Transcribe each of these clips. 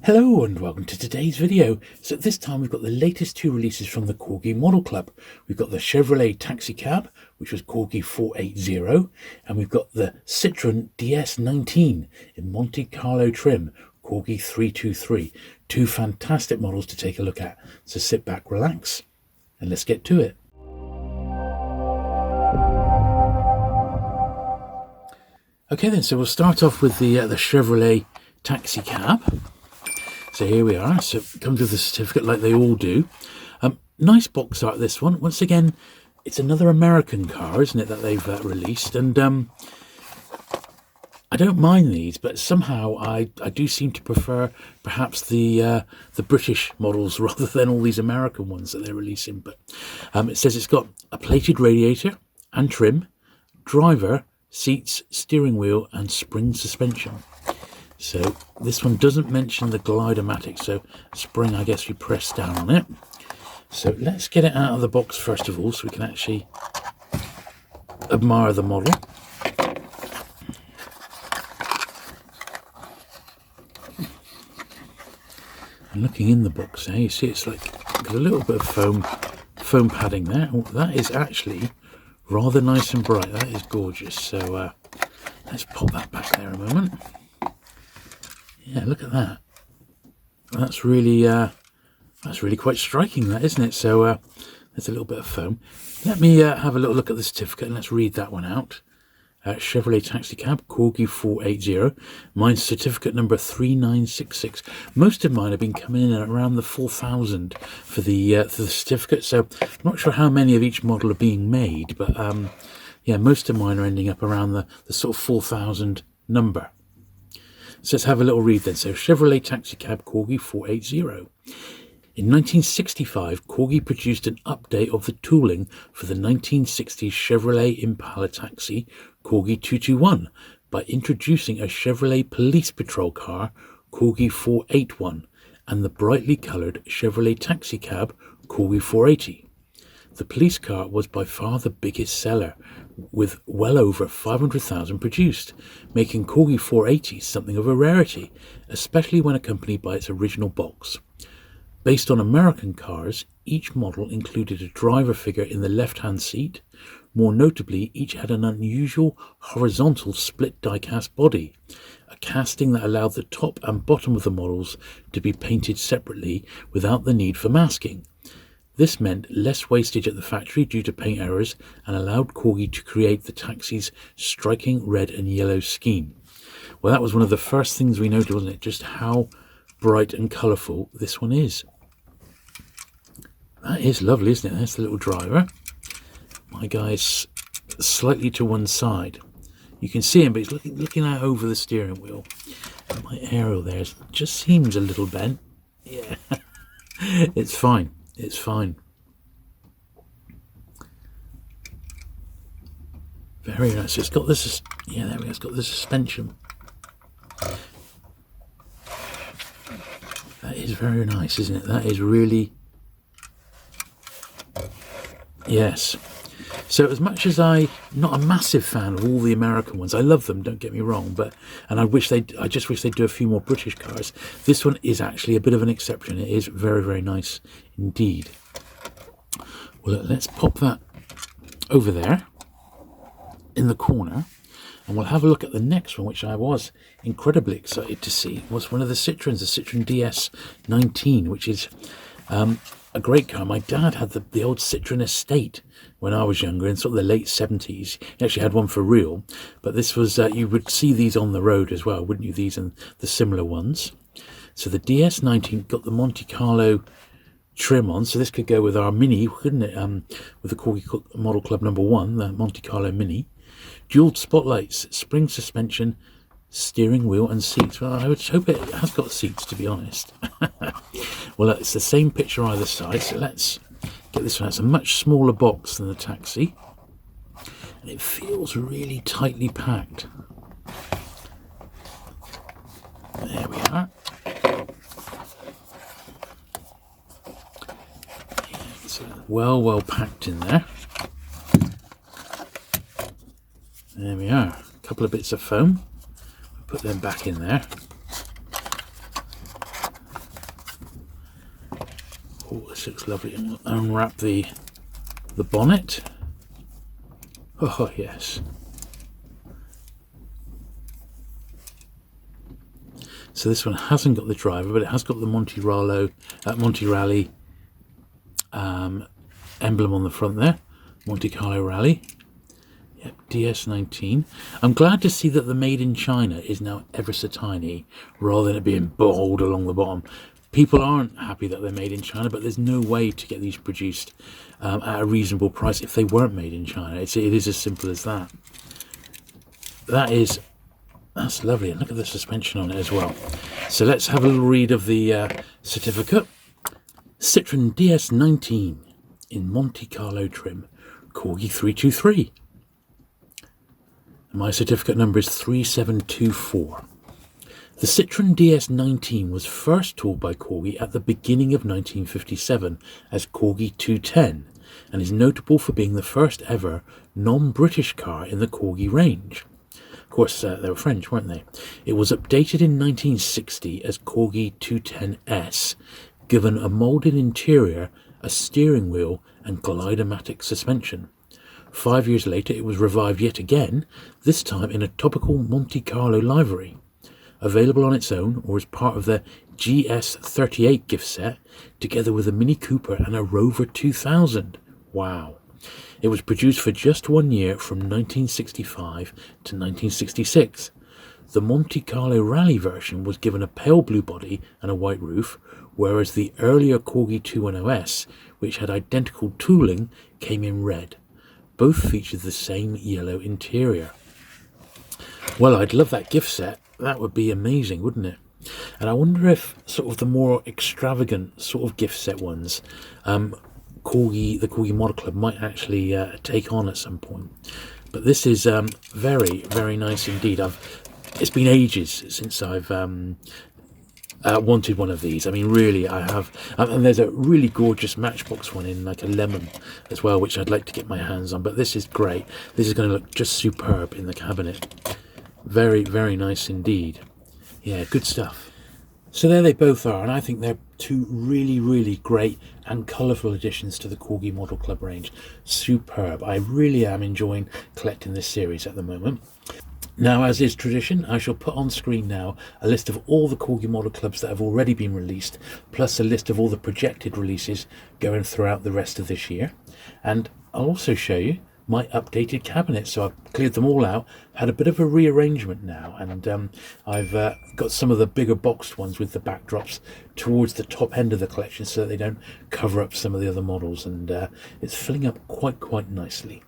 Hello and welcome to today's video. So this time we've got the latest two releases from the Corgi Model Club. We've got the Chevrolet Taxi Cab, which was Corgi 480, and we've got the Citroen DS19 in Monte Carlo trim, Corgi 323. Two fantastic models to take a look at. So sit back, relax, and let's get to it. Okay then, so we'll start off with the Chevrolet Taxi Cab. So here we are. So it comes with a certificate like they all do. Nice box art, this one. Once again, it's another American car, isn't it, that they've released. And I don't mind these, but somehow I do seem to prefer perhaps the British models rather than all these American ones that they're releasing. But it says it's got a plated radiator and trim, driver, seats, steering wheel and spring suspension. So this one doesn't mention the Glidomatic, so spring, I guess we press down on it. So let's get it out of the box first of all, so we can actually admire the model. And looking in the box there, you see it's like got a little bit of foam padding there. Oh, that is actually rather nice and bright. That is gorgeous. So let's pop that back there a moment. Yeah, look at that. That's really quite striking, that, isn't it? So there's a little bit of foam. Let me have a little look at the certificate and let's read that one out. Chevrolet Taxi Cab, Corgi 480. Mine's certificate number 3966. Most of mine have been coming in at around the 4,000 for the certificate. So I'm not sure how many of each model are being made, but yeah, most of mine are ending up around the sort of 4,000 number. So let's have a little read then. So Chevrolet Taxi Cab Corgi 480. In 1965, Corgi produced an update of the tooling for the 1960s Chevrolet Impala Taxi Corgi 221 by introducing a Chevrolet police patrol car Corgi 481 and the brightly coloured Chevrolet Taxi Cab Corgi 480. The police car was by far the biggest seller, with well over 500,000 produced, making Corgi 480 something of a rarity, especially when accompanied by its original box. Based on American cars, each model included a driver figure in the left-hand seat. More notably, each had an unusual horizontal split die-cast body, a casting that allowed the top and bottom of the models to be painted separately without the need for masking. This meant less wastage at the factory due to paint errors and allowed Corgi to create the taxi's striking red and yellow scheme. Well, that was one of the first things we noted, wasn't it? Just how bright and colourful this one is. That is lovely, isn't it? There's the little driver. My guy's slightly to one side. You can see him, but he's looking out over the steering wheel. And my aerial there just seems a little bent. Yeah, it's fine. It's fine. Very nice. It's got this. Yeah, there we go. It's got the suspension. That is very nice, isn't it? That is really. Yes. So as much as I'm not a massive fan of all the American ones, I love them, don't get me wrong, and I just wish they'd do a few more British cars. This one is actually a bit of an exception. It is very, very nice indeed. Well, let's pop that over there in the corner, and we'll have a look at the next one, which I was incredibly excited to see. It was one of the Citroens, the Citroen DS19, which is a great car. My dad had the old Citroen Estate when I was younger, in sort of the late 70s. He actually had one for real, but this was, you would see these on the road as well, wouldn't you? These and the similar ones. So the DS19 got the Monte Carlo trim on, so this could go with our Mini, couldn't it? With the Corgi Model Club number 1, the Monte Carlo Mini. Dual spotlights, spring suspension, steering wheel and seats. Well, I would hope it has got seats, to be honest. Well, it's the same picture either side, so let's get this one. It's a much smaller box than the Taxi, and it feels really tightly packed. There we are. Yeah, it's well packed in there. There we are. A couple of bits of foam. Put them back in there. Oh, this looks lovely. And we'll unwrap the bonnet. Oh yes. So this one hasn't got the driver, but it has got the Monte Rally emblem on the front there. Monte Carlo Rally. Yep, DS19. I'm glad to see that the made in China is now ever so tiny, rather than it being bold along the bottom. People aren't happy that they're made in China, but there's no way to get these produced at a reasonable price if they weren't made in China. It is as simple as that. That's lovely. And look at the suspension on it as well. So let's have a little read of the certificate. Citroen DS19 in Monte Carlo trim, Corgi 323. My certificate number is 3724. The Citroen DS19 was first tooled by Corgi at the beginning of 1957 as Corgi 210 and is notable for being the first ever non-British car in the Corgi range. Of course, they were French, weren't they? It was updated in 1960 as Corgi 210S, given a moulded interior, a steering wheel and glidomatic suspension. 5 years later, it was revived yet again, this time in a topical Monte Carlo livery. Available on its own or as part of the GS38 gift set, together with a Mini Cooper and a Rover 2000. Wow. It was produced for just 1 year from 1965 to 1966. The Monte Carlo Rally version was given a pale blue body and a white roof, whereas the earlier Corgi 210S, which had identical tooling, came in red. Both featured the same yellow interior. Well, I'd love that gift set. That would be amazing, wouldn't it? And I wonder if sort of the more extravagant sort of gift set ones, the Corgi Model Club might actually take on at some point. But this is very, very nice indeed. It's been ages since I've wanted one of these. I mean, really, I have. And there's a really gorgeous Matchbox one in like a lemon as well, which I'd like to get my hands on. But this is great. This is going to look just superb in the cabinet. Very, very nice indeed. Yeah, good stuff. So there they both are, and I think they're two really, really great and colourful additions to the Corgi Model Club range. Superb. I really am enjoying collecting this series at the moment. Now, as is tradition, I shall put on screen now a list of all the Corgi Model Clubs that have already been released, plus a list of all the projected releases going throughout the rest of this year. And I'll also show you my updated cabinet. So I've cleared them all out, had a bit of a rearrangement now, and I've got some of the bigger boxed ones with the backdrops towards the top end of the collection so that they don't cover up some of the other models, and it's filling up quite nicely.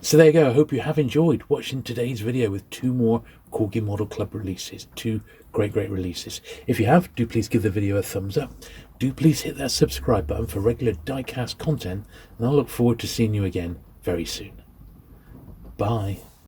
So there you go. I hope you have enjoyed watching today's video with two more Corgi Model Club releases. Two great releases. If you have, do please give the video a thumbs up. Do please hit that subscribe button for regular diecast content, and I'll look forward to seeing you again very soon. Bye.